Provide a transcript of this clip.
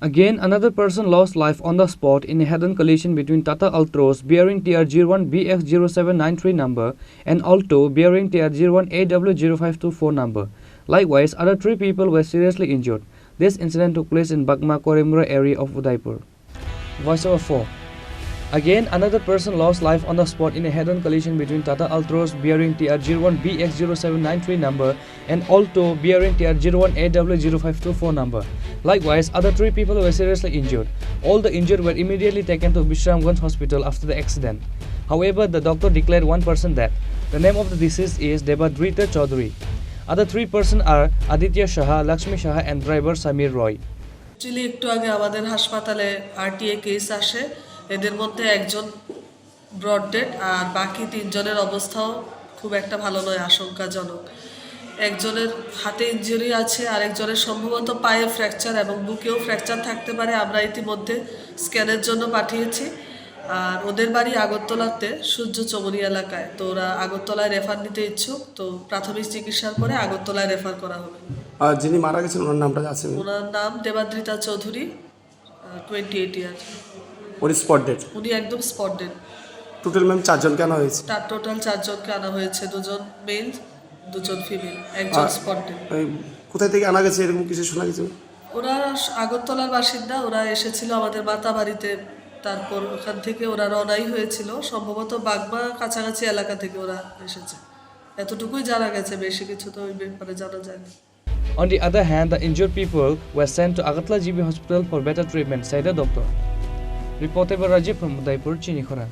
Again, another person lost life on the spot in a head-on collision between TATA Altroz bearing TR01BX0793 number and Alto bearing TR01AW0524 number. Likewise, other 3 people were seriously injured. This incident took place in Bagma Korimura area of Udaipur. Voiceover 4. Again, another person lost life on the spot in a head-on collision between TATA Altroz bearing TR01BX0793 number and Alto bearing TR01AW0524 number. Likewise, other 3 people were seriously injured. All the injured were immediately taken to Bishramganj Hospital after the accident. However, the doctor declared one person dead. The name of the deceased is Debadrita Chaudhary. Other 3 persons are Aditya Shaha, Lakshmi Shaha and driver Samir Roy. Actually, একটু আগে আমাদের হাসপাতালে RTA case আসে। এদের মধ্যে একজন broad dead আর বাকি 3 জনের অবস্থাও খুব একটা ভালো নয়, আশঙ্কাজনক। একজনের হাতে ইনজুরি আছে আর একজনের সম্ভবত পায়ে ফ্র্যাকচার এবং বুকেও ফ্র্যাকচার থাকতে পারে। আমরা ইতিমধ্যে স্ক্যানের জন্য পাঠিয়েছি। আর ওদের বাড়ি আগরতলাতে সূর্য চমনি এলাকায়। তো ওরা আগরতলায় রেফার নিতে ইচ্ছুক। তো প্রাথমিক চিকিৎসার পরে আগরতলায় রেফার করা হবে। আর যিনি মারা গেছেন ওনার নামটা আছে? ওনার নাম দেবাদ্রিতা চৌধুরী, 28 ইয়ার। উনি স্পট ডেড? উনি একদম স্পট ডেড। টোটাল ম্যাম 4 জনকে আনা হয়েছে? টোটাল 4 জনকে আনা হয়েছে, 2 জন মেল 2 জন ফিমেল, একজন স্পট ডেড। কোথায় থেকে আনা গেছে এরকম কিছু শোনা গেছে? ওরা আগরতলার বাসিন্দা, ওরা এসেছিল আমাদের মাতা বাড়িতে। তারপর ওখান থেকে ওরা রওনাই হয়েছিল, সম্ভবত বাগমা কাছাকাছি এলাকা থেকে ওরা এসেছে, এতটুকুই জানা গেছে, বেশি কিছু তো ওই ব্যাপারে জানা যায়নি। On the other hand, the injured people were sent to Agatla GB Hospital for better treatment, said the doctor. Reported by Rajiv from Udaipur, Chini, Khorang.